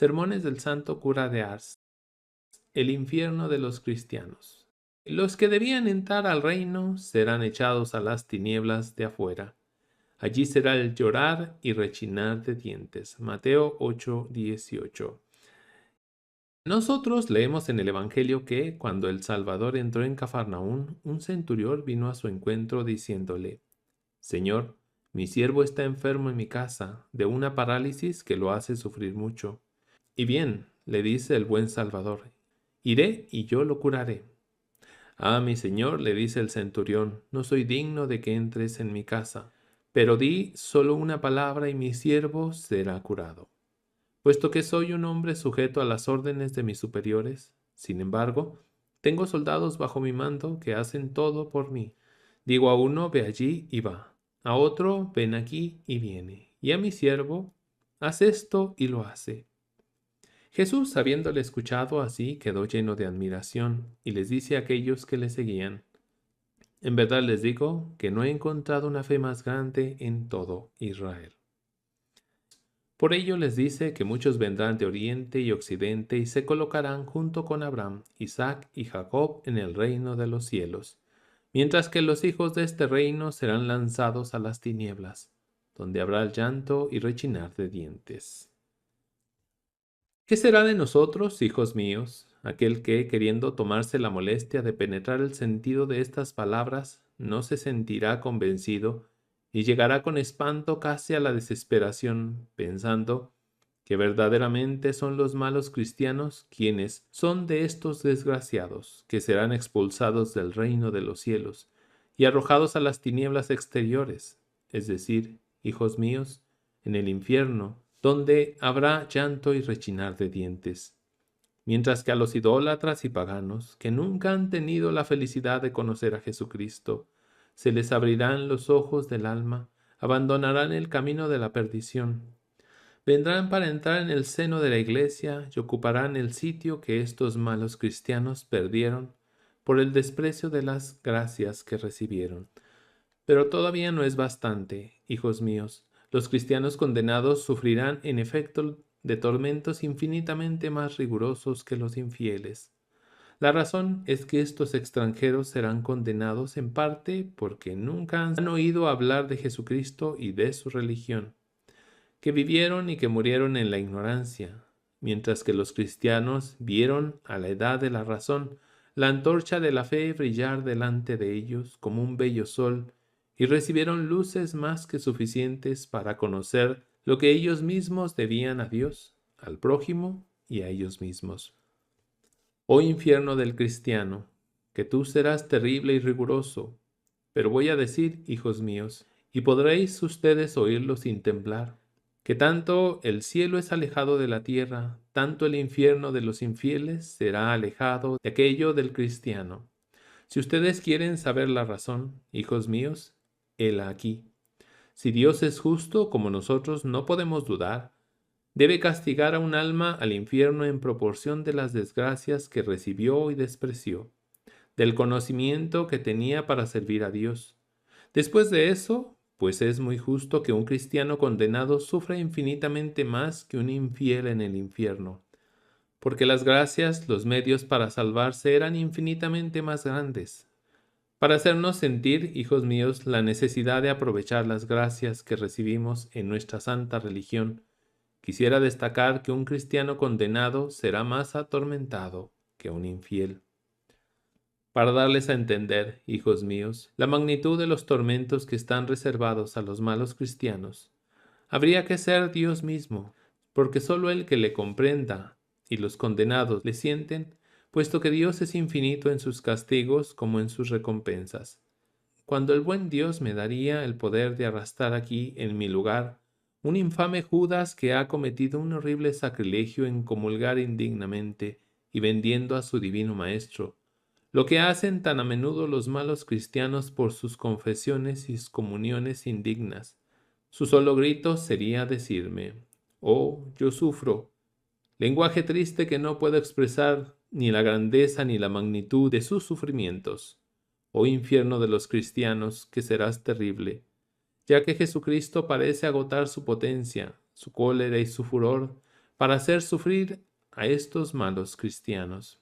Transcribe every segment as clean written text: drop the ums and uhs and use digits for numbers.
Sermones del Santo Cura de Ars. El infierno de los cristianos. Los que debían entrar al reino serán echados a las tinieblas de afuera. Allí será el llorar y rechinar de dientes. Mateo 8:18. Nosotros leemos en el Evangelio que, cuando el Salvador entró en Cafarnaún, un centurión vino a su encuentro diciéndole: Señor, mi siervo está enfermo en mi casa, de una parálisis que lo hace sufrir mucho. Y bien, le dice el buen Salvador, iré y yo lo curaré. Ah, mi señor, le dice el centurión, no soy digno de que entres en mi casa, pero di solo una palabra y mi siervo será curado. Puesto que soy un hombre sujeto a las órdenes de mis superiores, sin embargo, tengo soldados bajo mi mando que hacen todo por mí. Digo a uno, ve allí y va, a otro, ven aquí y viene, y a mi siervo, haz esto y lo hace. Jesús, habiéndole escuchado así, quedó lleno de admiración, y les dice a aquellos que le seguían: En verdad les digo que no he encontrado una fe más grande en todo Israel. Por ello les dice que muchos vendrán de oriente y occidente y se colocarán junto con Abraham, Isaac y Jacob en el reino de los cielos, mientras que los hijos de este reino serán lanzados a las tinieblas, donde habrá llanto y rechinar de dientes. ¿Qué será de nosotros, hijos míos, aquel que, queriendo tomarse la molestia de penetrar el sentido de estas palabras, no se sentirá convencido y llegará con espanto casi a la desesperación, pensando que verdaderamente son los malos cristianos quienes son de estos desgraciados, que serán expulsados del reino de los cielos y arrojados a las tinieblas exteriores, es decir, hijos míos, en el infierno, donde habrá llanto y rechinar de dientes? Mientras que a los idólatras y paganos, que nunca han tenido la felicidad de conocer a Jesucristo, se les abrirán los ojos del alma, abandonarán el camino de la perdición. Vendrán para entrar en el seno de la iglesia y ocuparán el sitio que estos malos cristianos perdieron por el desprecio de las gracias que recibieron. Pero todavía no es bastante, hijos míos. Los cristianos condenados sufrirán en efecto de tormentos infinitamente más rigurosos que los infieles. La razón es que estos extranjeros serán condenados en parte porque nunca han oído hablar de Jesucristo y de su religión, que vivieron y que murieron en la ignorancia, mientras que los cristianos vieron a la edad de la razón la antorcha de la fe brillar delante de ellos como un bello sol, y recibieron luces más que suficientes para conocer lo que ellos mismos debían a Dios, al prójimo y a ellos mismos. Oh infierno del cristiano, que tú serás terrible y riguroso, pero voy a decir, hijos míos, y podréis ustedes oírlo sin temblar, que tanto el cielo es alejado de la tierra, tanto el infierno de los infieles será alejado de aquello del cristiano. Si ustedes quieren saber la razón, hijos míos, hela aquí. Si Dios es justo, como nosotros no podemos dudar, debe castigar a un alma al infierno en proporción de las desgracias que recibió y despreció, del conocimiento que tenía para servir a Dios. Después de eso, pues es muy justo que un cristiano condenado sufra infinitamente más que un infiel en el infierno, porque las gracias, los medios para salvarse eran infinitamente más grandes. Para hacernos sentir, hijos míos, la necesidad de aprovechar las gracias que recibimos en nuestra santa religión, quisiera destacar que un cristiano condenado será más atormentado que un infiel. Para darles a entender, hijos míos, la magnitud de los tormentos que están reservados a los malos cristianos, habría que ser Dios mismo, porque sólo el que le comprenda y los condenados le sienten, puesto que Dios es infinito en sus castigos como en sus recompensas. Cuando el buen Dios me daría el poder de arrastrar aquí, en mi lugar, un infame Judas que ha cometido un horrible sacrilegio en comulgar indignamente y vendiendo a su divino Maestro, lo que hacen tan a menudo los malos cristianos por sus confesiones y comuniones indignas, su solo grito sería decirme: «Oh, yo sufro», lenguaje triste que no puedo expresar ni la grandeza ni la magnitud de sus sufrimientos. Oh infierno de los cristianos, que serás terrible, ya que Jesucristo parece agotar su potencia, su cólera y su furor para hacer sufrir a estos malos cristianos.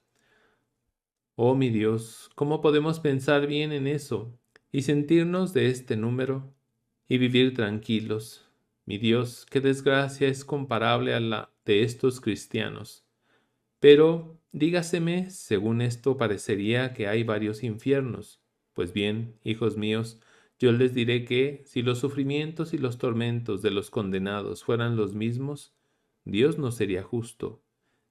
Oh mi Dios, ¿cómo podemos pensar bien en eso y sentirnos de este número y vivir tranquilos? Mi Dios, qué desgracia es comparable a la de estos cristianos. Pero dígaseme, según esto parecería que hay varios infiernos. Pues bien, hijos míos, yo les diré que si los sufrimientos y los tormentos de los condenados fueran los mismos, Dios no sería justo.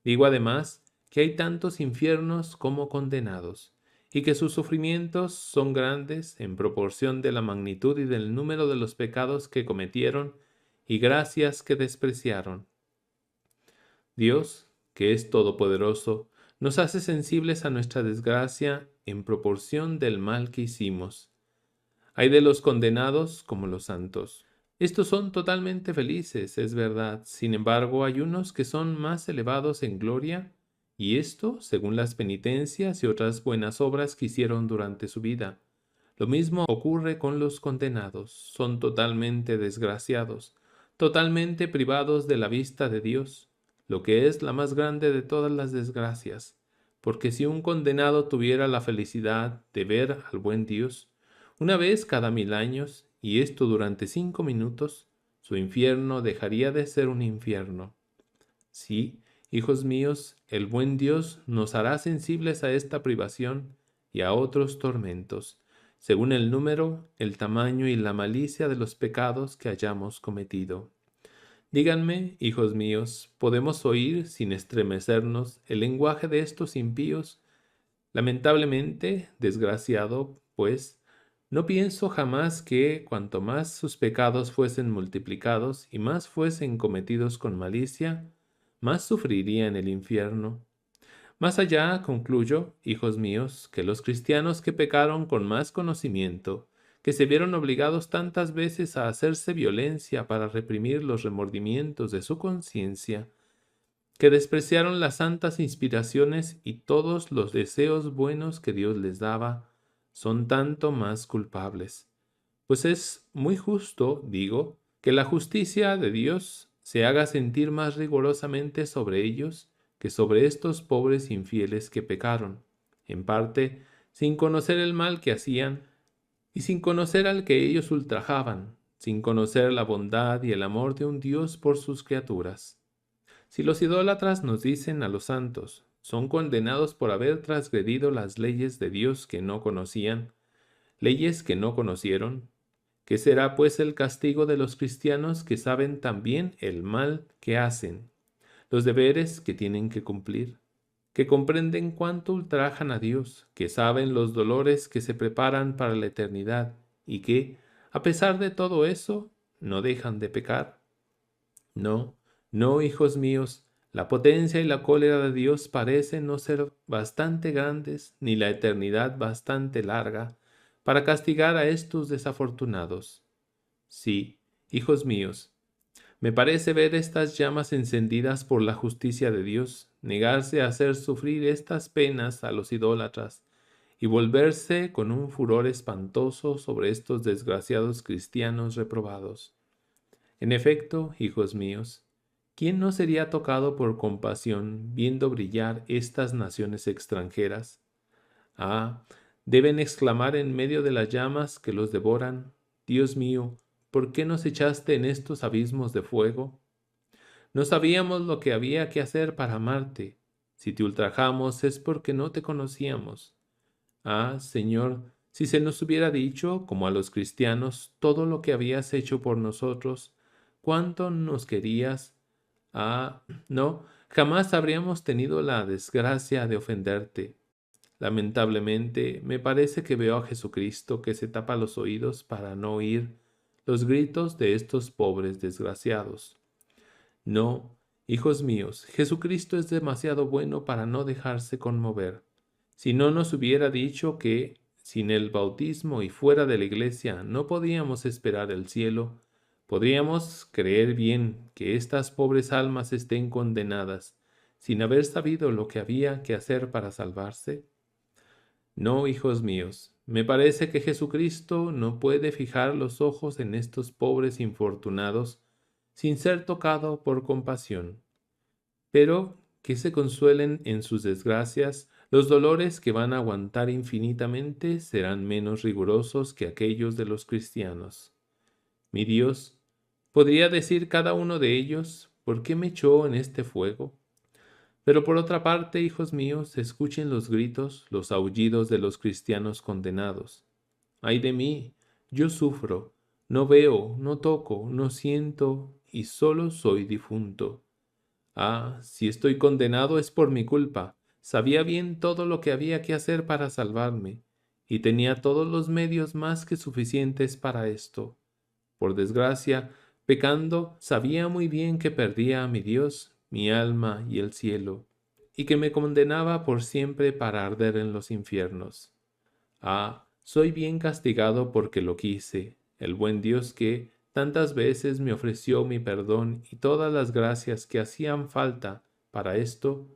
Digo además que hay tantos infiernos como condenados, y que sus sufrimientos son grandes en proporción de la magnitud y del número de los pecados que cometieron y gracias que despreciaron. Dios, que es todopoderoso, nos hace sensibles a nuestra desgracia en proporción del mal que hicimos. Hay de los condenados como los santos. Estos son totalmente felices, es verdad. Sin embargo, hay unos que son más elevados en gloria, y esto según las penitencias y otras buenas obras que hicieron durante su vida. Lo mismo ocurre con los condenados. Son totalmente desgraciados, totalmente privados de la vista de Dios, lo que es la más grande de todas las desgracias, porque si un condenado tuviera la felicidad de ver al buen Dios una vez cada 1000 años, y esto durante 5 minutos, su infierno dejaría de ser un infierno. Sí, hijos míos, el buen Dios nos hará sensibles a esta privación y a otros tormentos, según el número, el tamaño y la malicia de los pecados que hayamos cometido. Díganme, hijos míos, ¿podemos oír sin estremecernos el lenguaje de estos impíos? Lamentablemente, desgraciado, pues, no pienso jamás que, cuanto más sus pecados fuesen multiplicados y más fuesen cometidos con malicia, más sufriría en el infierno. Más allá, concluyo, hijos míos, que los cristianos que pecaron con más conocimiento, que se vieron obligados tantas veces a hacerse violencia para reprimir los remordimientos de su conciencia, que despreciaron las santas inspiraciones y todos los deseos buenos que Dios les daba, son tanto más culpables. Pues es muy justo, digo, que la justicia de Dios se haga sentir más rigurosamente sobre ellos que sobre estos pobres infieles que pecaron, en parte sin conocer el mal que hacían y sin conocer al que ellos ultrajaban, sin conocer la bondad y el amor de un Dios por sus criaturas. Si los idólatras nos dicen a los santos, son condenados por haber transgredido las leyes de Dios que no conocían, leyes que no conocieron, ¿qué será pues el castigo de los cristianos que saben también el mal que hacen, los deberes que tienen que cumplir, que comprenden cuánto ultrajan a Dios, que saben los dolores que se preparan para la eternidad y que, a pesar de todo eso, no dejan de pecar? No, no, hijos míos, la potencia y la cólera de Dios parecen no ser bastante grandes, ni la eternidad bastante larga, para castigar a estos desafortunados. Sí, hijos míos, me parece ver estas llamas encendidas por la justicia de Dios, negarse a hacer sufrir estas penas a los idólatras, y volverse con un furor espantoso sobre estos desgraciados cristianos reprobados. En efecto, hijos míos, ¿quién no sería tocado por compasión viendo brillar estas naciones extranjeras? Ah, deben exclamar en medio de las llamas que los devoran: Dios mío, ¿por qué nos echaste en estos abismos de fuego? No sabíamos lo que había que hacer para amarte. Si te ultrajamos es porque no te conocíamos. Ah, Señor, si se nos hubiera dicho, como a los cristianos, todo lo que habías hecho por nosotros, cuánto nos querías. Ah, no, jamás habríamos tenido la desgracia de ofenderte. Lamentablemente, me parece que veo a Jesucristo que se tapa los oídos para no oír los gritos de estos pobres desgraciados. No, hijos míos, Jesucristo es demasiado bueno para no dejarse conmover. Si no nos hubiera dicho que, sin el bautismo y fuera de la iglesia, no podíamos esperar el cielo, podríamos creer bien que estas pobres almas estén condenadas, sin haber sabido lo que había que hacer para salvarse. No, hijos míos, me parece que Jesucristo no puede fijar los ojos en estos pobres infortunados sin ser tocado por compasión. pero que se consuelen en sus desgracias. Los dolores que van a aguantar infinitamente serán menos rigurosos que aquellos de los cristianos. Mi Dios, podría decir cada uno de ellos, ¿por qué me echó en este fuego? Pero por otra parte, hijos míos, escuchen los gritos, los aullidos de los cristianos condenados. Ay de mí, yo sufro, no veo, no toco, no siento, y solo soy difunto. Ah, si estoy condenado es por mi culpa. Sabía bien todo lo que había que hacer para salvarme, y tenía todos los medios más que suficientes para esto. Por desgracia, pecando, sabía muy bien que perdía a mi Dios, mi alma y el cielo, y que me condenaba por siempre para arder en los infiernos. Ah, soy bien castigado porque lo quise, el buen Dios que tantas veces me ofreció mi perdón y todas las gracias que hacían falta para esto,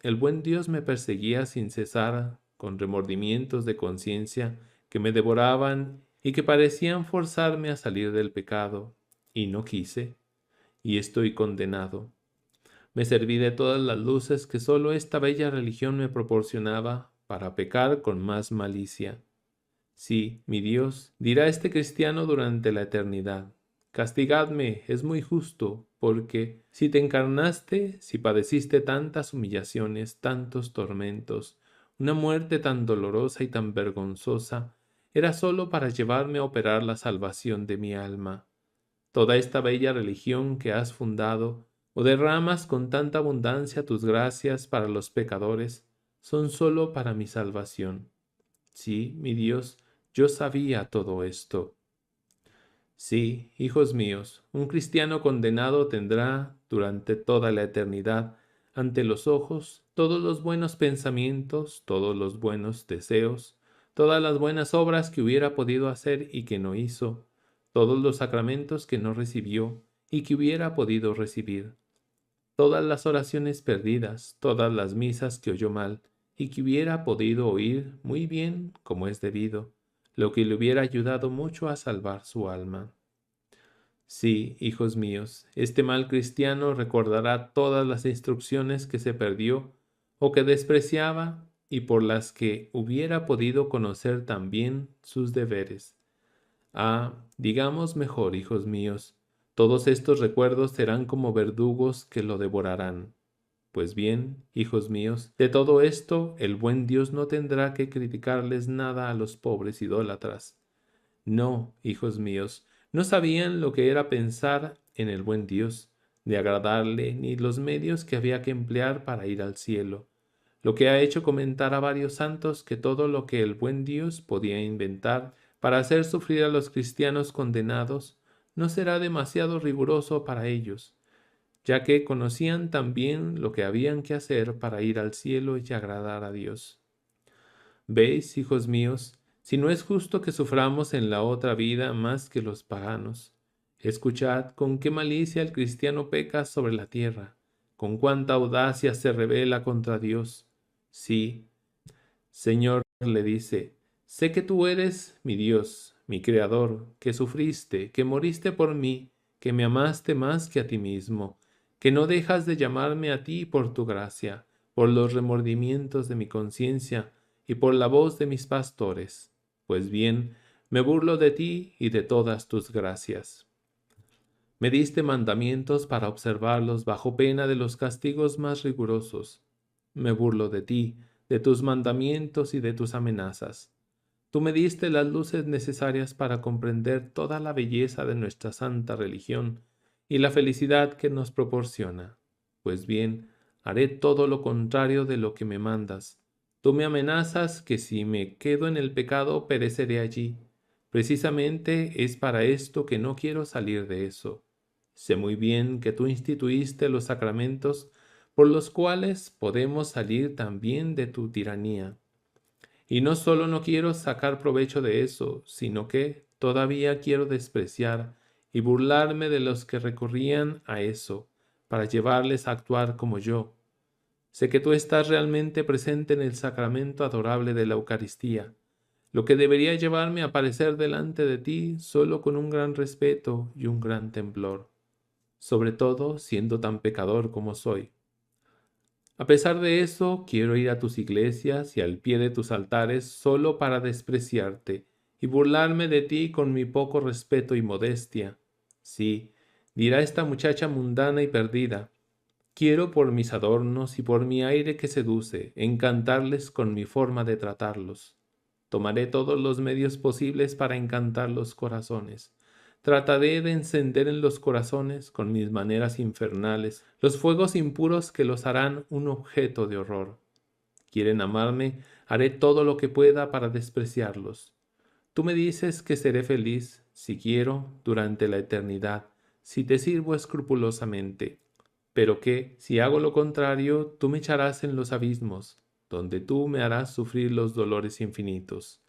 el buen Dios me perseguía sin cesar con remordimientos de conciencia que me devoraban y que parecían forzarme a salir del pecado, y no quise, y estoy condenado. Me serví de todas las luces que sólo esta bella religión me proporcionaba para pecar con más malicia. Sí, mi Dios, dirá este cristiano durante la eternidad. Castigadme, es muy justo, porque si te encarnaste, si padeciste tantas humillaciones, tantos tormentos, una muerte tan dolorosa y tan vergonzosa, era sólo para llevarme a operar la salvación de mi alma. Toda esta bella religión que has fundado, o derramas con tanta abundancia tus gracias para los pecadores, son sólo para mi salvación. Sí, mi Dios, yo sabía todo esto. Sí, hijos míos, un cristiano condenado tendrá durante toda la eternidad ante los ojos todos los buenos pensamientos, todos los buenos deseos, todas las buenas obras que hubiera podido hacer y que no hizo, todos los sacramentos que no recibió y que hubiera podido recibir, todas las oraciones perdidas, todas las misas que oyó mal y que hubiera podido oír muy bien como es debido, lo que le hubiera ayudado mucho a salvar su alma. Sí, hijos míos, este mal cristiano recordará todas las instrucciones que se perdió o que despreciaba y por las que hubiera podido conocer también sus deberes. Ah, digamos mejor, hijos míos, todos estos recuerdos serán como verdugos que lo devorarán. Pues bien, hijos míos, de todo esto el buen Dios no tendrá que criticarles nada a los pobres idólatras. No, hijos míos, no sabían lo que era pensar en el buen Dios, de agradarle, ni los medios que había que emplear para ir al cielo, lo que ha hecho comentar a varios santos que todo lo que el buen Dios podía inventar para hacer sufrir a los cristianos condenados no será demasiado riguroso para ellos, ya que conocían también lo que habían que hacer para ir al cielo y agradar a Dios. ¿Veis, hijos míos, si no es justo que suframos en la otra vida más que los paganos? Escuchad con qué malicia el cristiano peca sobre la tierra, con cuánta audacia se rebela contra Dios. Sí, Señor, le dice, sé que tú eres mi Dios, mi Creador, que sufriste, que moriste por mí, que me amaste más que a ti mismo, que no dejas de llamarme a ti por tu gracia, por los remordimientos de mi conciencia y por la voz de mis pastores. Pues bien, me burlo de ti y de todas tus gracias. Me diste mandamientos para observarlos bajo pena de los castigos más rigurosos. Me burlo de ti, de tus mandamientos y de tus amenazas. Tú me diste las luces necesarias para comprender toda la belleza de nuestra santa religión y la felicidad que nos proporciona. Pues bien, haré todo lo contrario de lo que me mandas. Tú me amenazas que si me quedo en el pecado pereceré allí. Precisamente es para esto que no quiero salir de eso. Sé muy bien que tú instituiste los sacramentos por los cuales podemos salir también de tu tiranía. Y no solo no quiero sacar provecho de eso, sino que todavía quiero despreciar y burlarme de los que recurrían a eso, para llevarles a actuar como yo. Sé que tú estás realmente presente en el sacramento adorable de la Eucaristía, lo que debería llevarme a parecer delante de ti solo con un gran respeto y un gran temblor, sobre todo siendo tan pecador como soy. A pesar de eso, quiero ir a tus iglesias y al pie de tus altares solo para despreciarte y burlarme de ti con mi poco respeto y modestia. Sí, dirá esta muchacha mundana y perdida. Quiero por mis adornos y por mi aire que seduce, encantarles con mi forma de tratarlos. Tomaré todos los medios posibles para encantar los corazones. Trataré de encender en los corazones, con mis maneras infernales, los fuegos impuros que los harán un objeto de horror. Quieren amarme, haré todo lo que pueda para despreciarlos. Tú me dices que seré feliz, si quiero, durante la eternidad, si te sirvo escrupulosamente, pero que, si hago lo contrario, tú me echarás en los abismos, donde tú me harás sufrir los dolores infinitos.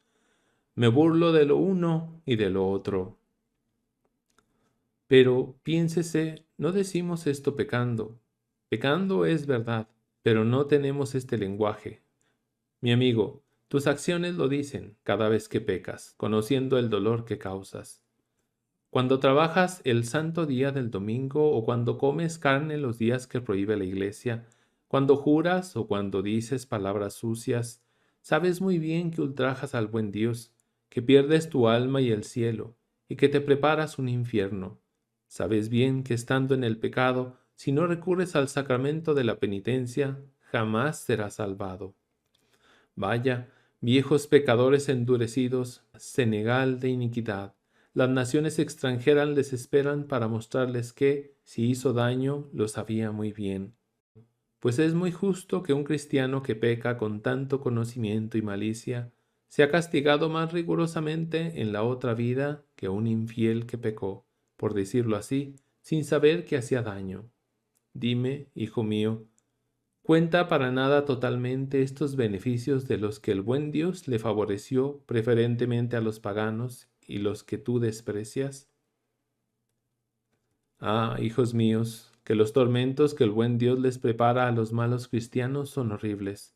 Me burlo de lo uno y de lo otro. Pero piénsese, no decimos esto pecando. Pecando es verdad, pero no tenemos este lenguaje. Mi amigo, tus acciones lo dicen cada vez que pecas, conociendo el dolor que causas. Cuando trabajas el santo día del domingo o cuando comes carne los días que prohíbe la iglesia, cuando juras o cuando dices palabras sucias, sabes muy bien que ultrajas al buen Dios, que pierdes tu alma y el cielo, y que te preparas un infierno. Sabes bien que estando en el pecado, si no recurres al sacramento de la penitencia, jamás serás salvado. Vaya, viejos pecadores endurecidos, Senegal de iniquidad. Las naciones extranjeras les esperan para mostrarles que, si hizo daño, lo sabía muy bien. Pues es muy justo que un cristiano que peca con tanto conocimiento y malicia sea castigado más rigurosamente en la otra vida que un infiel que pecó, por decirlo así, sin saber que hacía daño. Dime, hijo mío, ¿cuenta para nada totalmente estos beneficios de los que el buen Dios le favoreció preferentemente a los paganos y los que tú desprecias? Ah, hijos míos, que los tormentos que el buen Dios les prepara a los malos cristianos son horribles.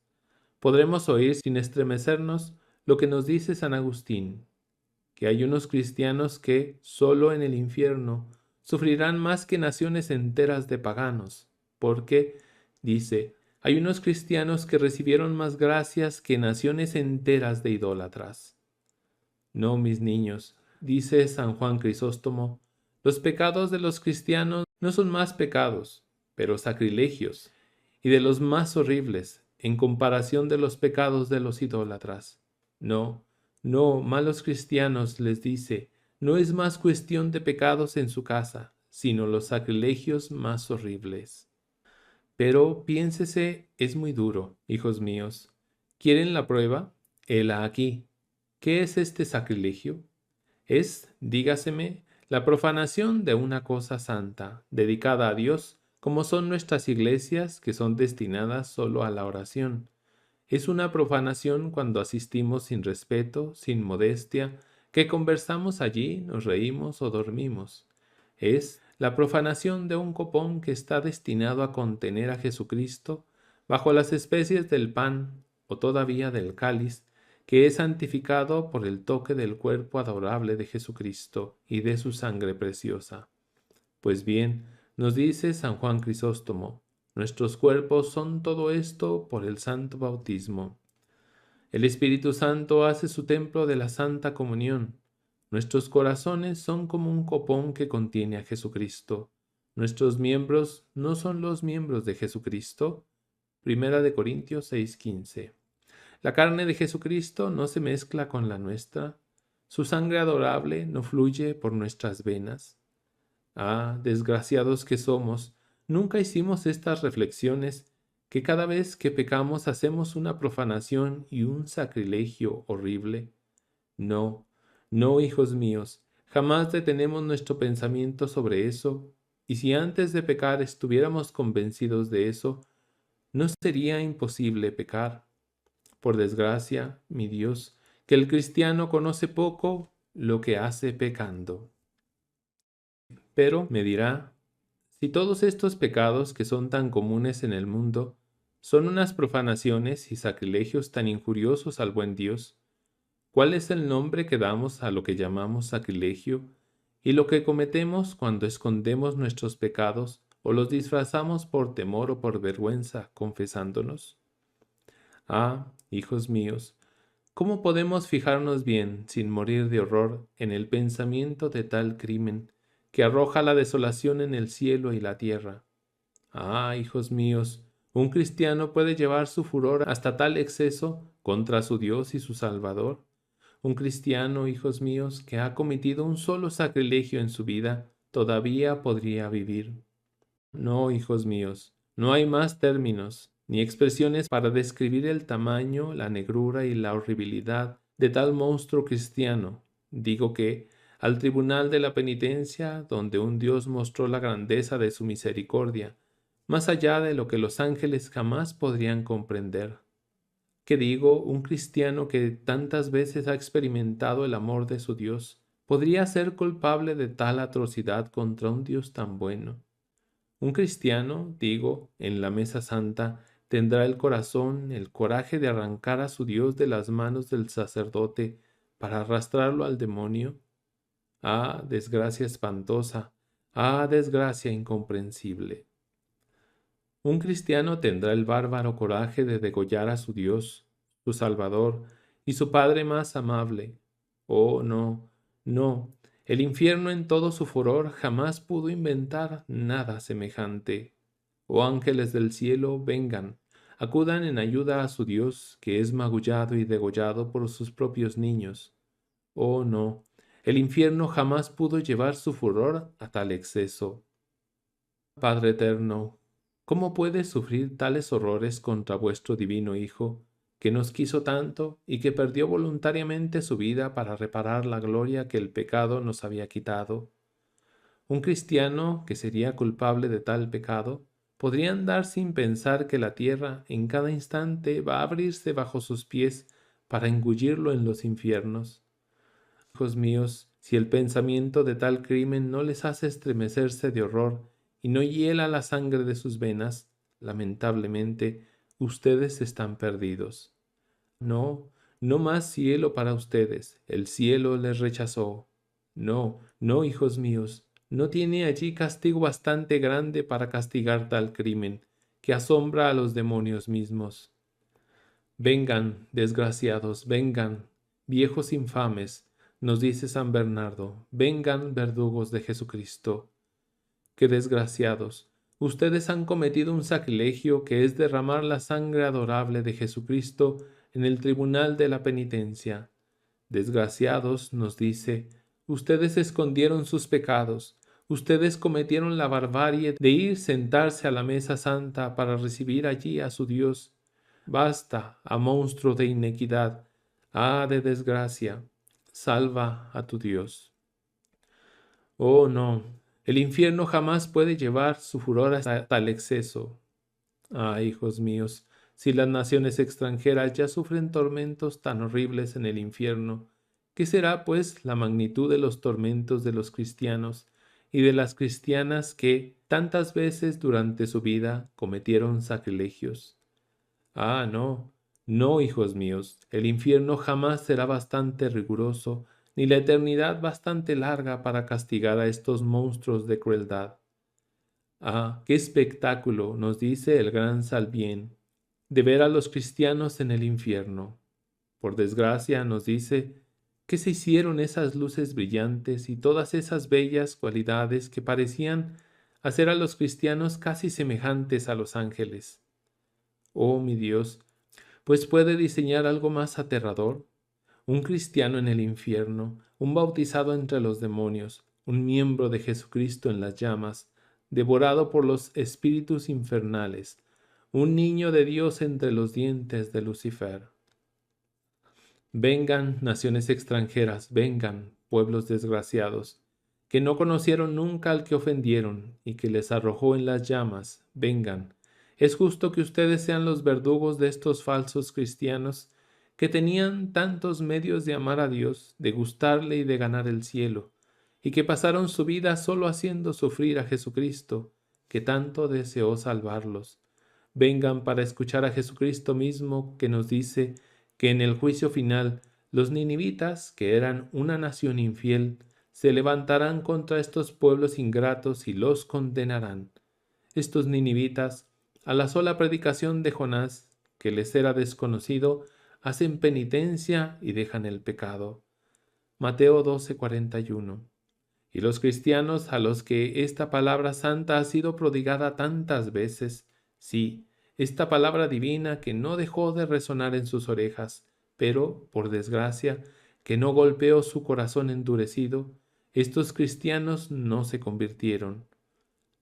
Podremos oír sin estremecernos lo que nos dice San Agustín, que hay unos cristianos que, solo en el infierno, sufrirán más que naciones enteras de paganos, porque, dice, hay unos cristianos que recibieron más gracias que naciones enteras de idólatras. No, mis niños, dice San Juan Crisóstomo, los pecados de los cristianos no son más pecados, pero sacrilegios, y de los más horribles, en comparación de los pecados de los idólatras. No, no, malos cristianos, les dice, no es más cuestión de pecados en su casa, sino los sacrilegios más horribles. Pero piénsese, es muy duro, hijos míos. ¿Quieren la prueba? Hela aquí. ¿Qué es este sacrilegio? Es, dígaseme, la profanación de una cosa santa, dedicada a Dios, como son nuestras iglesias, que son destinadas solo a la oración. Es una profanación cuando asistimos sin respeto, sin modestia, que conversamos allí, nos reímos o dormimos. Es la profanación de un copón que está destinado a contener a Jesucristo bajo las especies del pan o todavía del cáliz, que es santificado por el toque del cuerpo adorable de Jesucristo y de su sangre preciosa. Pues bien, nos dice San Juan Crisóstomo, nuestros cuerpos son todo esto por el santo bautismo. El Espíritu Santo hace su templo de la Santa Comunión. Nuestros corazones son como un copón que contiene a Jesucristo. Nuestros miembros no son los miembros de Jesucristo. Primera de Corintios 6:15. La carne de Jesucristo no se mezcla con la nuestra. Su sangre adorable no fluye por nuestras venas. Ah, desgraciados que somos, nunca hicimos estas reflexiones, que cada vez que pecamos hacemos una profanación y un sacrilegio horrible. No, no, hijos míos, jamás detenemos nuestro pensamiento sobre eso, y si antes de pecar estuviéramos convencidos de eso, no sería imposible pecar. Por desgracia, mi Dios, que el cristiano conoce poco lo que hace pecando. Pero, me dirá, si todos estos pecados que son tan comunes en el mundo son unas profanaciones y sacrilegios tan injuriosos al buen Dios, ¿cuál es el nombre que damos a lo que llamamos sacrilegio y lo que cometemos cuando escondemos nuestros pecados o los disfrazamos por temor o por vergüenza, confesándonos? Ah, hijos míos, ¿cómo podemos fijarnos bien, sin morir de horror, en el pensamiento de tal crimen, que arroja la desolación en el cielo y la tierra? Ah, hijos míos, ¿un cristiano puede llevar su furor hasta tal exceso contra su Dios y su Salvador? Un cristiano, hijos míos, que ha cometido un solo sacrilegio en su vida, todavía podría vivir. No, hijos míos, no hay más términos ni expresiones para describir el tamaño, la negrura y la horribilidad de tal monstruo cristiano. Digo que, al tribunal de la penitencia, donde un Dios mostró la grandeza de su misericordia, más allá de lo que los ángeles jamás podrían comprender. ¿Qué digo? Un cristiano que tantas veces ha experimentado el amor de su Dios, podría ser culpable de tal atrocidad contra un Dios tan bueno. Un cristiano, digo, en la mesa santa, tendrá el corazón, el coraje de arrancar a su Dios de las manos del sacerdote para arrastrarlo al demonio. Ah, desgracia espantosa, ah, desgracia incomprensible. Un cristiano tendrá el bárbaro coraje de degollar a su Dios, su Salvador y su Padre más amable. Oh, no, no, el infierno en todo su furor jamás pudo inventar nada semejante. Oh ángeles del cielo, vengan, acudan en ayuda a su Dios, que es magullado y degollado por sus propios niños. Oh, no, el infierno jamás pudo llevar su furor a tal exceso. Padre eterno, ¿cómo puedes sufrir tales horrores contra vuestro divino Hijo, que nos quiso tanto y que perdió voluntariamente su vida para reparar la gloria que el pecado nos había quitado? Un cristiano que sería culpable de tal pecado podría andar sin pensar que la tierra en cada instante va a abrirse bajo sus pies para engullirlo en los infiernos. Hijos míos, si el pensamiento de tal crimen no les hace estremecerse de horror y no hiela la sangre de sus venas, lamentablemente, ustedes están perdidos. No, no más cielo para ustedes, el cielo les rechazó. No, no, hijos míos, no tiene allí castigo bastante grande para castigar tal crimen, que asombra a los demonios mismos. Vengan, desgraciados, vengan, viejos infames, nos dice San Bernardo, vengan, verdugos de Jesucristo. Qué desgraciados, ustedes han cometido un sacrilegio que es derramar la sangre adorable de Jesucristo en el tribunal de la penitencia. Desgraciados, nos dice, ustedes escondieron sus pecados, ustedes cometieron la barbarie de ir sentarse a la mesa santa para recibir allí a su Dios. Basta, a monstruo de inequidad, ah de desgracia, salva a tu Dios. Oh no, el infierno jamás puede llevar su furor hasta tal exceso. Ah, hijos míos, si las naciones extranjeras ya sufren tormentos tan horribles en el infierno, ¿qué será, pues, la magnitud de los tormentos de los cristianos y de las cristianas que tantas veces durante su vida cometieron sacrilegios? Ah, no, no, hijos míos, el infierno jamás será bastante riguroso, ni la eternidad bastante larga para castigar a estos monstruos de crueldad. Ah, qué espectáculo, nos dice el gran Salvien, de ver a los cristianos en el infierno. Por desgracia, nos dice, ¿qué se hicieron esas luces brillantes y todas esas bellas cualidades que parecían hacer a los cristianos casi semejantes a los ángeles? Oh, mi Dios, pues puede diseñar algo más aterrador. Un cristiano en el infierno, un bautizado entre los demonios, un miembro de Jesucristo en las llamas, devorado por los espíritus infernales, un niño de Dios entre los dientes de Lucifer. Vengan, naciones extranjeras, vengan, pueblos desgraciados, que no conocieron nunca al que ofendieron y que les arrojó en las llamas, vengan. Es justo que ustedes sean los verdugos de estos falsos cristianos que tenían tantos medios de amar a Dios, de gustarle y de ganar el cielo, y que pasaron su vida solo haciendo sufrir a Jesucristo, que tanto deseó salvarlos. Vengan para escuchar a Jesucristo mismo que nos dice que en el juicio final los ninivitas, que eran una nación infiel, se levantarán contra estos pueblos ingratos y los condenarán. Estos ninivitas, a la sola predicación de Jonás, que les era desconocido, hacen penitencia y dejan el pecado. Mateo 12:41. Y los cristianos a los que esta palabra santa ha sido prodigada tantas veces, sí, esta palabra divina que no dejó de resonar en sus orejas, pero, por desgracia, que no golpeó su corazón endurecido, estos cristianos no se convirtieron.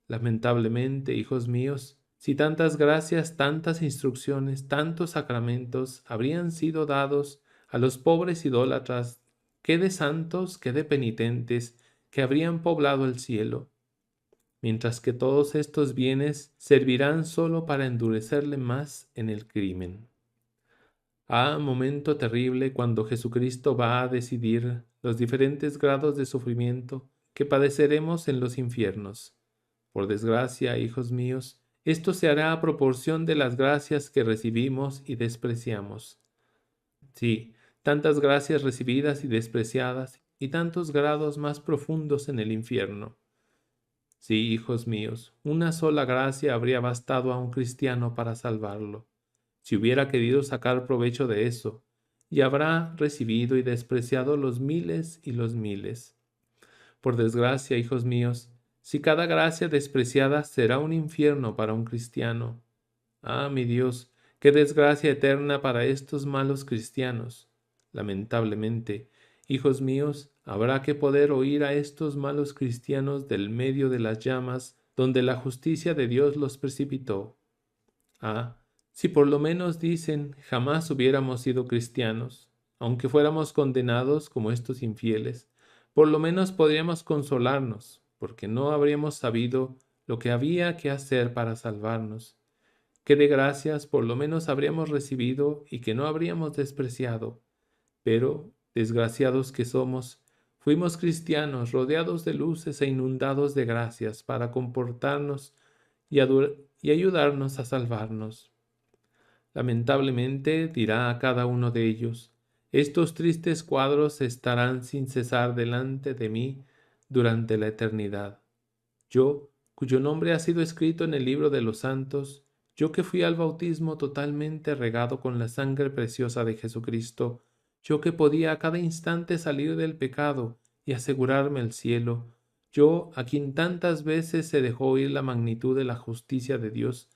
Lamentablemente, hijos míos, si tantas gracias, tantas instrucciones, tantos sacramentos habrían sido dados a los pobres idólatras, qué de santos, qué de penitentes, que habrían poblado el cielo, mientras que todos estos bienes servirán solo para endurecerle más en el crimen. Ah, momento terrible cuando Jesucristo va a decidir los diferentes grados de sufrimiento que padeceremos en los infiernos. Por desgracia, hijos míos, esto se hará a proporción de las gracias que recibimos y despreciamos. Sí, tantas gracias recibidas y despreciadas, y tantos grados más profundos en el infierno. Sí, hijos míos, una sola gracia habría bastado a un cristiano para salvarlo, si hubiera querido sacar provecho de eso, y habrá recibido y despreciado los miles y los miles. Por desgracia, hijos míos, si cada gracia despreciada será un infierno para un cristiano. Ah, mi Dios, qué desgracia eterna para estos malos cristianos. Lamentablemente, hijos míos, habrá que poder oír a estos malos cristianos del medio de las llamas donde la justicia de Dios los precipitó. Ah, si por lo menos dicen, jamás hubiéramos sido cristianos, aunque fuéramos condenados como estos infieles, por lo menos podríamos consolarnos, porque no habríamos sabido lo que había que hacer para salvarnos. Qué de gracias por lo menos habríamos recibido y que no habríamos despreciado. Pero, desgraciados que somos, fuimos cristianos rodeados de luces e inundados de gracias para comportarnos y ayudarnos a salvarnos. Lamentablemente dirá a cada uno de ellos, estos tristes cuadros estarán sin cesar delante de mí durante la eternidad. Yo, cuyo nombre ha sido escrito en el libro de los santos, yo que fui al bautismo totalmente regado con la sangre preciosa de Jesucristo, yo que podía a cada instante salir del pecado y asegurarme el cielo, yo a quien tantas veces se dejó oír la magnitud de la justicia de Dios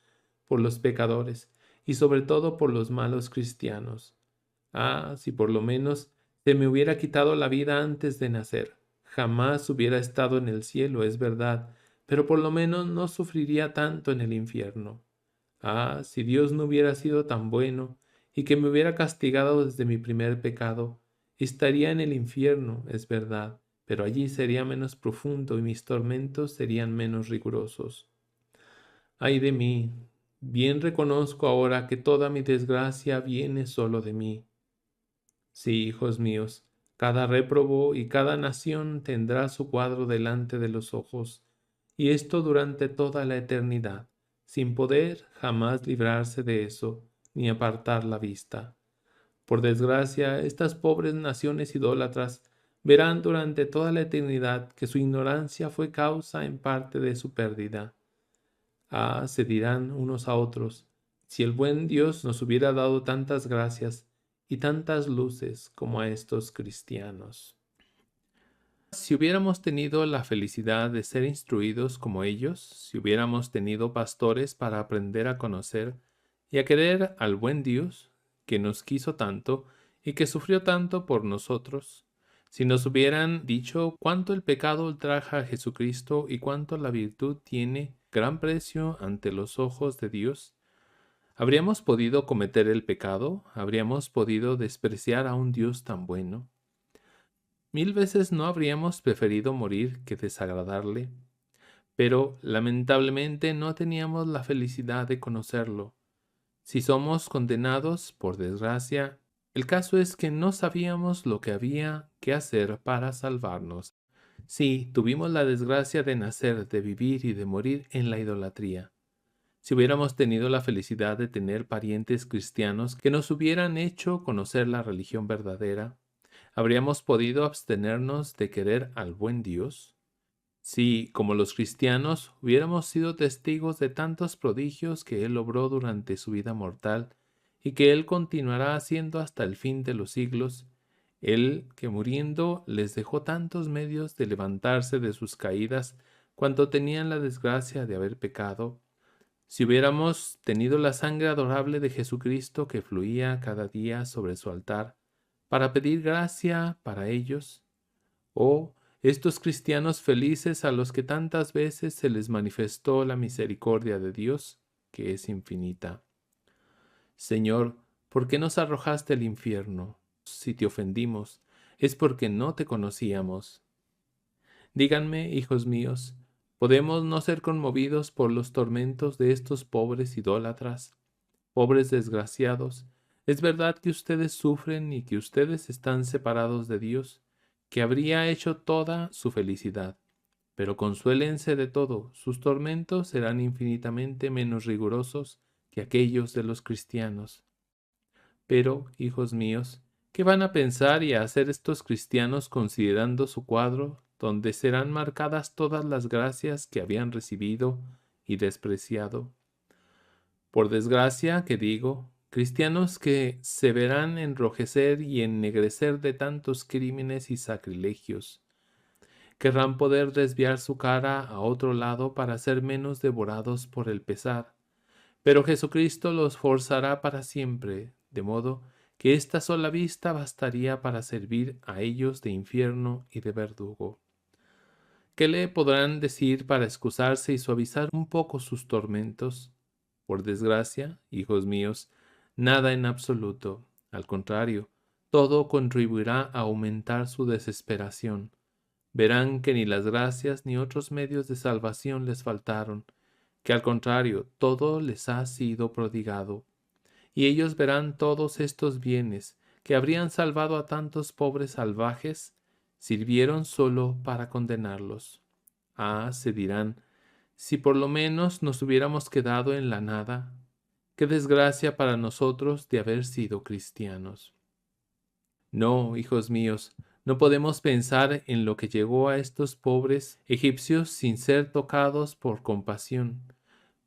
por los pecadores y sobre todo por los malos cristianos. Ah, si por lo menos se me hubiera quitado la vida antes de nacer, jamás hubiera estado en el cielo, es verdad, pero por lo menos no sufriría tanto en el infierno. Ah, si Dios no hubiera sido tan bueno y que me hubiera castigado desde mi primer pecado, estaría en el infierno, es verdad, pero allí sería menos profundo y mis tormentos serían menos rigurosos. Ay de mí, bien reconozco ahora que toda mi desgracia viene solo de mí. Sí, hijos míos, cada réprobo y cada nación tendrá su cuadro delante de los ojos, y esto durante toda la eternidad, sin poder jamás librarse de eso, ni apartar la vista. Por desgracia, estas pobres naciones idólatras verán durante toda la eternidad que su ignorancia fue causa en parte de su pérdida. Ah, se dirán unos a otros, si el buen Dios nos hubiera dado tantas gracias y tantas luces como a estos cristianos. Si hubiéramos tenido la felicidad de ser instruidos como ellos, si hubiéramos tenido pastores para aprender a conocer y a querer al buen Dios, que nos quiso tanto y que sufrió tanto por nosotros, si nos hubieran dicho cuánto el pecado ultraja a Jesucristo y cuánto la virtud tiene gran precio ante los ojos de Dios, ¿habríamos podido cometer el pecado? ¿Habríamos podido despreciar a un Dios tan bueno? Mil veces no habríamos preferido morir que desagradarle, pero lamentablemente no teníamos la felicidad de conocerlo. Si somos condenados, por desgracia, el caso es que no sabíamos lo que había que hacer para salvarnos. Sí, tuvimos la desgracia de nacer, de vivir y de morir en la idolatría. Si hubiéramos tenido la felicidad de tener parientes cristianos que nos hubieran hecho conocer la religión verdadera, ¿habríamos podido abstenernos de querer al buen Dios? Si, como los cristianos, hubiéramos sido testigos de tantos prodigios que Él obró durante su vida mortal y que Él continuará haciendo hasta el fin de los siglos, Él que muriendo les dejó tantos medios de levantarse de sus caídas cuando tenían la desgracia de haber pecado, si hubiéramos tenido la sangre adorable de Jesucristo que fluía cada día sobre su altar para pedir gracia para ellos, oh, estos cristianos felices a los que tantas veces se les manifestó la misericordia de Dios, que es infinita. Señor, ¿por qué nos arrojaste al infierno? Si te ofendimos, es porque no te conocíamos. Díganme, hijos míos, ¿podemos no ser conmovidos por los tormentos de estos pobres idólatras, pobres desgraciados? Es verdad que ustedes sufren y que ustedes están separados de Dios, que habría hecho toda su felicidad. Pero consuélense de todo, sus tormentos serán infinitamente menos rigurosos que aquellos de los cristianos. Pero, hijos míos, ¿qué van a pensar y a hacer estos cristianos considerando su cuadro, donde serán marcadas todas las gracias que habían recibido y despreciado? Por desgracia, que digo, cristianos que se verán enrojecer y ennegrecer de tantos crímenes y sacrilegios, querrán poder desviar su cara a otro lado para ser menos devorados por el pesar, pero Jesucristo los forzará para siempre, de modo que esta sola vista bastaría para servir a ellos de infierno y de verdugo. ¿Qué le podrán decir para excusarse y suavizar un poco sus tormentos? Por desgracia, hijos míos, nada en absoluto. Al contrario, todo contribuirá a aumentar su desesperación. Verán que ni las gracias ni otros medios de salvación les faltaron, que al contrario, todo les ha sido prodigado. Y ellos verán todos estos bienes, que habrían salvado a tantos pobres salvajes, sirvieron solo para condenarlos. Ah, se dirán, si por lo menos nos hubiéramos quedado en la nada, qué desgracia para nosotros de haber sido cristianos. No, hijos míos, no podemos pensar en lo que llegó a estos pobres egipcios sin ser tocados por compasión.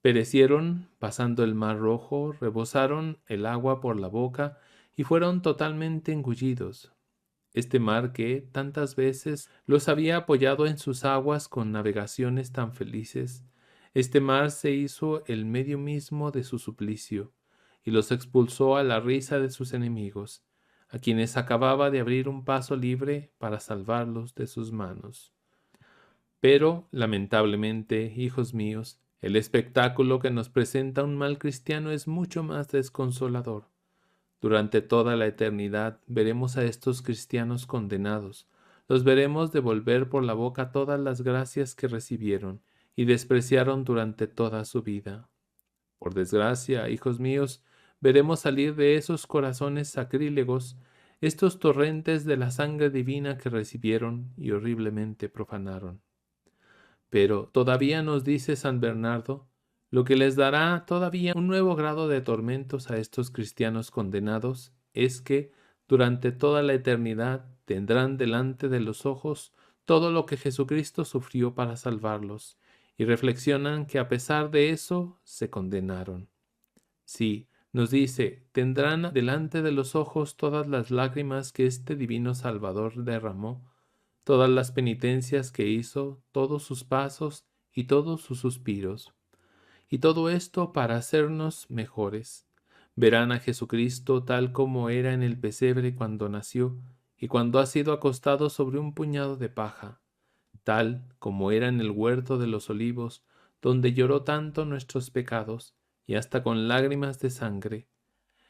Perecieron pasando el mar rojo, rebosaron el agua por la boca y fueron totalmente engullidos. Este mar que tantas veces los había apoyado en sus aguas con navegaciones tan felices, este mar se hizo el medio mismo de su suplicio, y los expulsó a la risa de sus enemigos, a quienes acababa de abrir un paso libre para salvarlos de sus manos. Pero, lamentablemente, hijos míos, el espectáculo que nos presenta un mal cristiano es mucho más desconsolador. Durante toda la eternidad veremos a estos cristianos condenados. Los veremos devolver por la boca todas las gracias que recibieron y despreciaron durante toda su vida. Por desgracia, hijos míos, veremos salir de esos corazones sacrílegos estos torrentes de la sangre divina que recibieron y horriblemente profanaron. Pero todavía nos dice San Bernardo, lo que les dará todavía un nuevo grado de tormentos a estos cristianos condenados es que durante toda la eternidad tendrán delante de los ojos todo lo que Jesucristo sufrió para salvarlos, y reflexionan que a pesar de eso se condenaron. Sí, nos dice, tendrán delante de los ojos todas las lágrimas que este divino Salvador derramó, todas las penitencias que hizo, todos sus pasos y todos sus suspiros. Y todo esto para hacernos mejores. Verán a Jesucristo tal como era en el pesebre cuando nació y cuando ha sido acostado sobre un puñado de paja, tal como era en el huerto de los olivos, donde lloró tanto nuestros pecados y hasta con lágrimas de sangre.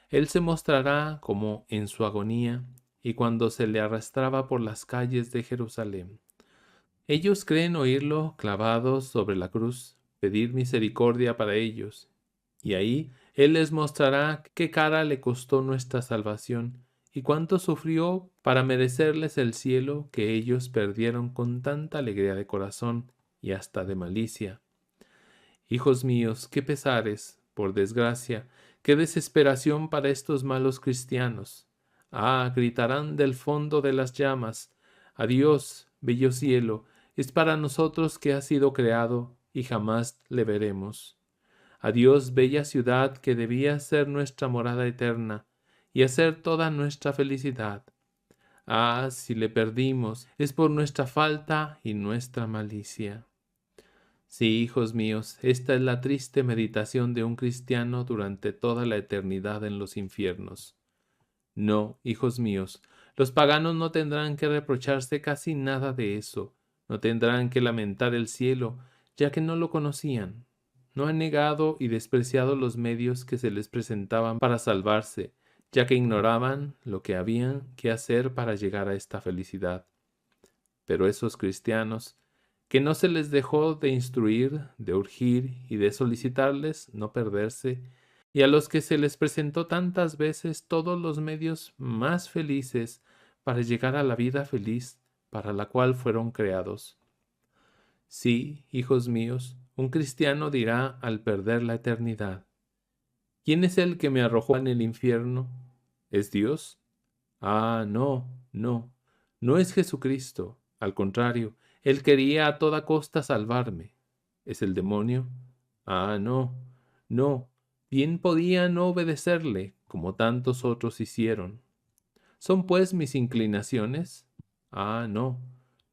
Él se mostrará como en su agonía y cuando se le arrastraba por las calles de Jerusalén. Ellos creen oírlo clavado sobre la cruz, pedir misericordia para ellos, y ahí Él les mostrará qué cara le costó nuestra salvación y cuánto sufrió para merecerles el cielo que ellos perdieron con tanta alegría de corazón y hasta de malicia. Hijos míos, qué pesares, por desgracia, qué desesperación para estos malos cristianos. Ah, gritarán del fondo de las llamas, adiós, bello cielo, es para nosotros que ha sido creado y jamás le veremos. Adiós, bella ciudad que debía ser nuestra morada eterna y hacer toda nuestra felicidad. Ah, si le perdimos, es por nuestra falta y nuestra malicia. Sí, hijos míos, esta es la triste meditación de un cristiano durante toda la eternidad en los infiernos. No, hijos míos, los paganos no tendrán que reprocharse casi nada de eso, no tendrán que lamentar el cielo, ya que no lo conocían. No han negado y despreciado los medios que se les presentaban para salvarse, ya que ignoraban lo que habían que hacer para llegar a esta felicidad. Pero esos cristianos, que no se les dejó de instruir, de urgir y de solicitarles no perderse, y a los que se les presentó tantas veces todos los medios más felices para llegar a la vida feliz para la cual fueron creados. Sí, hijos míos, un cristiano dirá al perder la eternidad: ¿quién es el que me arrojó en el infierno? ¿Es Dios? Ah, no, no, no es Jesucristo. Al contrario, Él quería a toda costa salvarme. ¿Es el demonio? Ah, no, no. Bien podía no obedecerle, como tantos otros hicieron. ¿Son pues mis inclinaciones? Ah, no,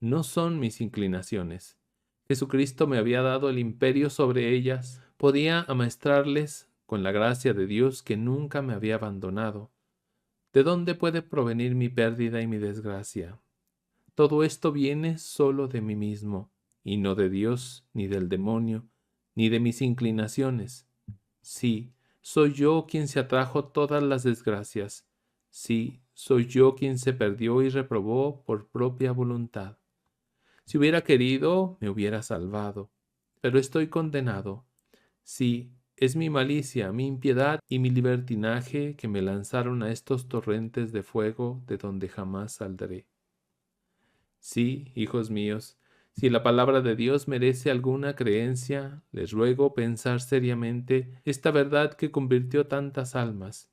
no son mis inclinaciones. Jesucristo me había dado el imperio sobre ellas. Podía amaestrarles con la gracia de Dios que nunca me había abandonado. ¿De dónde puede provenir mi pérdida y mi desgracia? Todo esto viene solo de mí mismo, y no de Dios, ni del demonio, ni de mis inclinaciones. Sí, soy yo quien se atrajo todas las desgracias. Sí, soy yo quien se perdió y reprobó por propia voluntad. Si hubiera querido, me hubiera salvado, pero estoy condenado. Sí, es mi malicia, mi impiedad y mi libertinaje que me lanzaron a estos torrentes de fuego de donde jamás saldré. Sí, hijos míos, si la palabra de Dios merece alguna creencia, les ruego pensar seriamente esta verdad que convirtió tantas almas.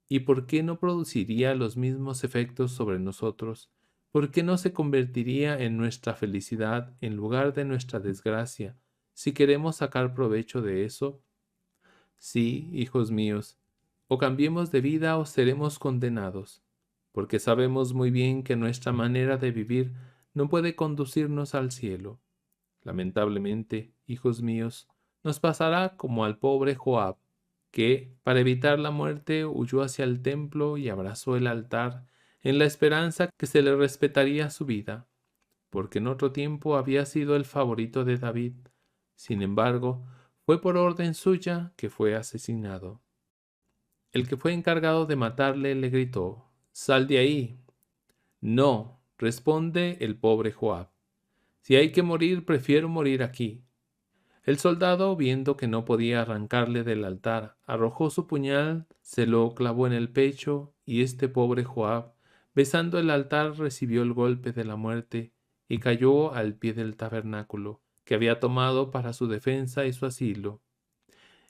¿Y por qué no produciría los mismos efectos sobre nosotros? ¿Por qué no se convertiría en nuestra felicidad en lugar de nuestra desgracia, si queremos sacar provecho de eso? Sí, hijos míos, o cambiemos de vida o seremos condenados, porque sabemos muy bien que nuestra manera de vivir no puede conducirnos al cielo. Lamentablemente, hijos míos, nos pasará como al pobre Joab, que, para evitar la muerte, huyó hacia el templo y abrazó el altar, en la esperanza que se le respetaría su vida, porque en otro tiempo había sido el favorito de David. Sin embargo, fue por orden suya que fue asesinado. El que fue encargado de matarle le gritó: «¡Sal de ahí!». «No», responde el pobre Joab. «Si hay que morir, prefiero morir aquí». El soldado, viendo que no podía arrancarle del altar, arrojó su puñal, se lo clavó en el pecho, y este pobre Joab, besando el altar, recibió el golpe de la muerte y cayó al pie del tabernáculo, que había tomado para su defensa y su asilo.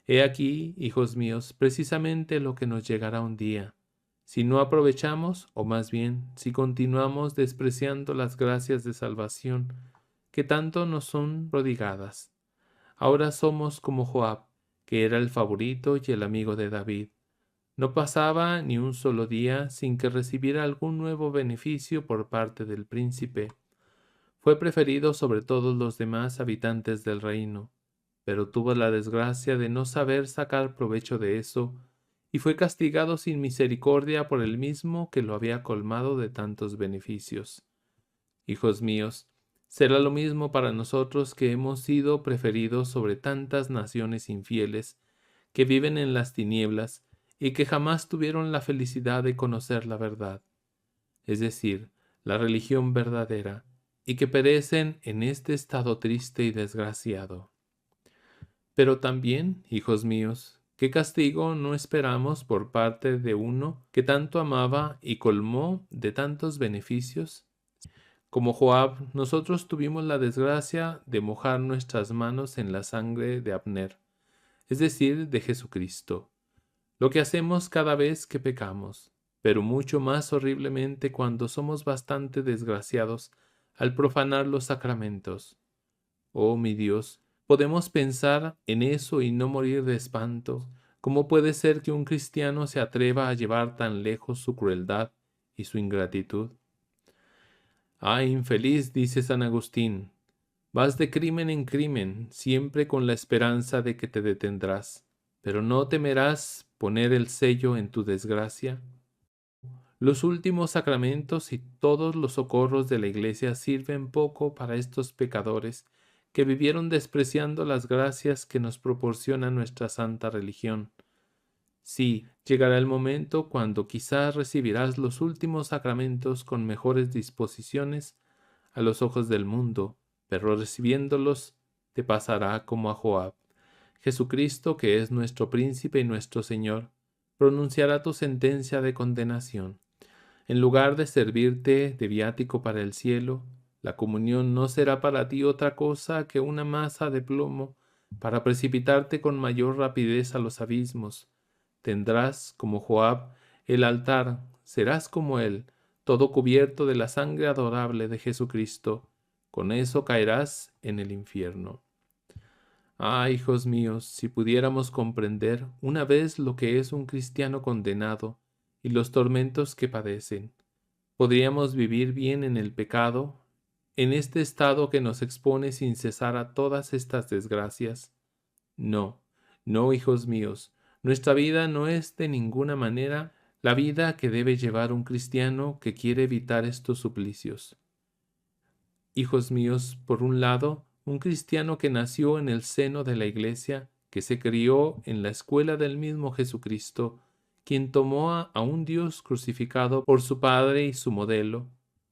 He aquí, hijos míos, precisamente lo que nos llegará un día, si no aprovechamos, o más bien, si continuamos despreciando las gracias de salvación que tanto nos son prodigadas. Ahora somos como Joab, que era el favorito y el amigo de David. No pasaba ni un solo día sin que recibiera algún nuevo beneficio por parte del príncipe. Fue preferido sobre todos los demás habitantes del reino, pero tuvo la desgracia de no saber sacar provecho de eso, y fue castigado sin misericordia por el mismo que lo había colmado de tantos beneficios. Hijos míos, será lo mismo para nosotros que hemos sido preferidos sobre tantas naciones infieles que viven en las tinieblas y que jamás tuvieron la felicidad de conocer la verdad, es decir, la religión verdadera, y que perecen en este estado triste y desgraciado. Pero también, hijos míos, ¿qué castigo no esperamos por parte de uno que tanto amaba y colmó de tantos beneficios? Como Joab, nosotros tuvimos la desgracia de mojar nuestras manos en la sangre de Abner, es decir, de Jesucristo, lo que hacemos cada vez que pecamos, pero mucho más horriblemente cuando somos bastante desgraciados al profanar los sacramentos. Oh mi Dios, podemos pensar en eso y no morir de espanto. ¿Cómo puede ser que un cristiano se atreva a llevar tan lejos su crueldad y su ingratitud? ¡Ay, infeliz!, dice San Agustín, vas de crimen en crimen, siempre con la esperanza de que te detendrás, pero ¿no temerás poner el sello en tu desgracia? Los últimos sacramentos y todos los socorros de la Iglesia sirven poco para estos pecadores que vivieron despreciando las gracias que nos proporciona nuestra santa religión. Sí, llegará el momento cuando quizás recibirás los últimos sacramentos con mejores disposiciones a los ojos del mundo, pero recibiéndolos te pasará como a Joab. Jesucristo, que es nuestro príncipe y nuestro Señor, pronunciará tu sentencia de condenación. En lugar de servirte de viático para el cielo, la comunión no será para ti otra cosa que una masa de plomo para precipitarte con mayor rapidez a los abismos. Tendrás, como Joab, el altar, serás como él, todo cubierto de la sangre adorable de Jesucristo. Con eso caerás en el infierno. Ah, hijos míos, si pudiéramos comprender una vez lo que es un cristiano condenado y los tormentos que padecen, podríamos vivir bien en el pecado, en este estado que nos expone sin cesar a todas estas desgracias. No, no, hijos míos, nuestra vida no es de ninguna manera la vida que debe llevar un cristiano que quiere evitar estos suplicios. Hijos míos, por un lado, un cristiano que nació en el seno de la Iglesia, que se crió en la escuela del mismo Jesucristo, quien tomó a un Dios crucificado por su Padre y su modelo,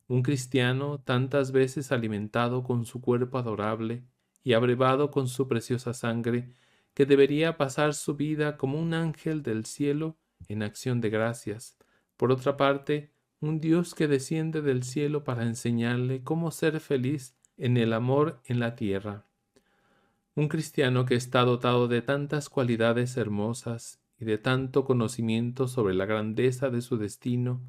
un cristiano tantas veces alimentado con su cuerpo adorable y abrevado con su preciosa sangre, que debería pasar su vida como un ángel del cielo en acción de gracias. Por otra parte, un Dios que desciende del cielo para enseñarle cómo ser feliz en el amor en la tierra. Un cristiano que está dotado de tantas cualidades hermosas y de tanto conocimiento sobre la grandeza de su destino,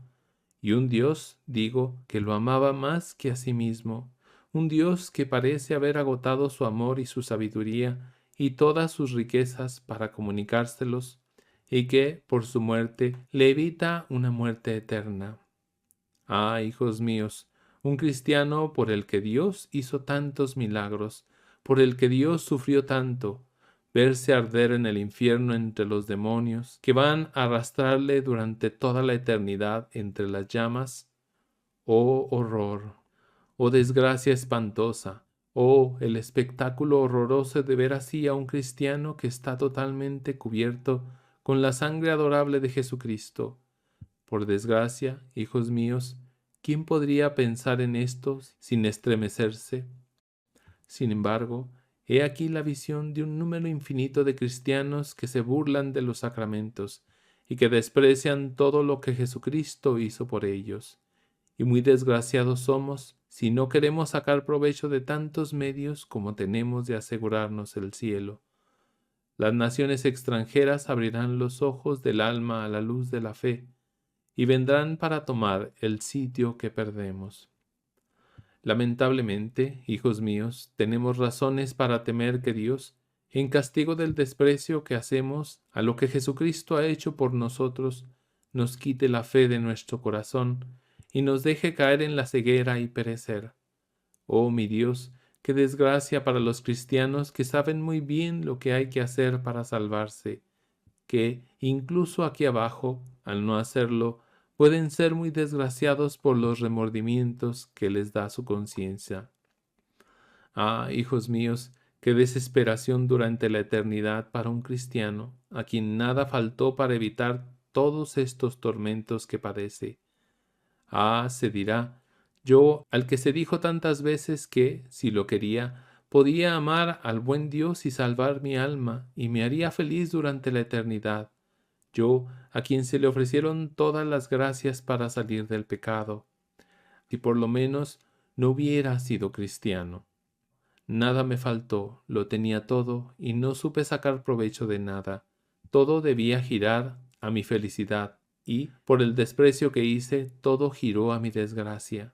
y un Dios, digo, que lo amaba más que a sí mismo, un Dios que parece haber agotado su amor y su sabiduría y todas sus riquezas para comunicárselos, y que, por su muerte, le evita una muerte eterna. Ah, hijos míos, un cristiano por el que Dios hizo tantos milagros, por el que Dios sufrió tanto, verse arder en el infierno entre los demonios, que van a arrastrarle durante toda la eternidad entre las llamas. Oh horror, oh desgracia espantosa, oh el espectáculo horroroso de ver así a un cristiano que está totalmente cubierto con la sangre adorable de Jesucristo. Por desgracia, hijos míos, ¿quién podría pensar en esto sin estremecerse? Sin embargo, he aquí la visión de un número infinito de cristianos que se burlan de los sacramentos y que desprecian todo lo que Jesucristo hizo por ellos. Y muy desgraciados somos si no queremos sacar provecho de tantos medios como tenemos de asegurarnos el cielo. Las naciones extranjeras abrirán los ojos del alma a la luz de la fe, y vendrán para tomar el sitio que perdemos. Lamentablemente, hijos míos, tenemos razones para temer que Dios, en castigo del desprecio que hacemos a lo que Jesucristo ha hecho por nosotros, nos quite la fe de nuestro corazón y nos deje caer en la ceguera y perecer. Oh mi Dios, qué desgracia para los cristianos que saben muy bien lo que hay que hacer para salvarse, que, incluso aquí abajo, al no hacerlo, pueden ser muy desgraciados por los remordimientos que les da su conciencia. Ah, hijos míos, qué desesperación durante la eternidad para un cristiano, a quien nada faltó para evitar todos estos tormentos que padece. Ah, se dirá, yo, al que se dijo tantas veces que, si lo quería, podía amar al buen Dios y salvar mi alma, y me haría feliz durante la eternidad. Yo, a quien se le ofrecieron todas las gracias para salir del pecado. Si por lo menos no hubiera sido cristiano. Nada me faltó, lo tenía todo, y no supe sacar provecho de nada. Todo debía girar a mi felicidad, y, por el desprecio que hice, todo giró a mi desgracia.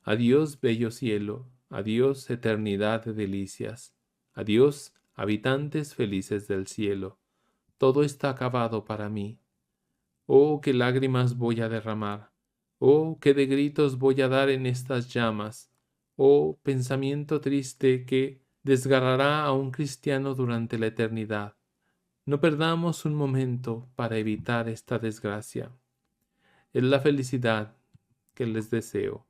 Adiós, bello cielo, adiós, eternidad de delicias, adiós, habitantes felices del cielo, todo está acabado para mí. Oh, qué lágrimas voy a derramar, oh, qué de gritos voy a dar en estas llamas, oh, pensamiento triste que desgarrará a un cristiano durante la eternidad. No perdamos un momento para evitar esta desgracia. Es la felicidad que les deseo.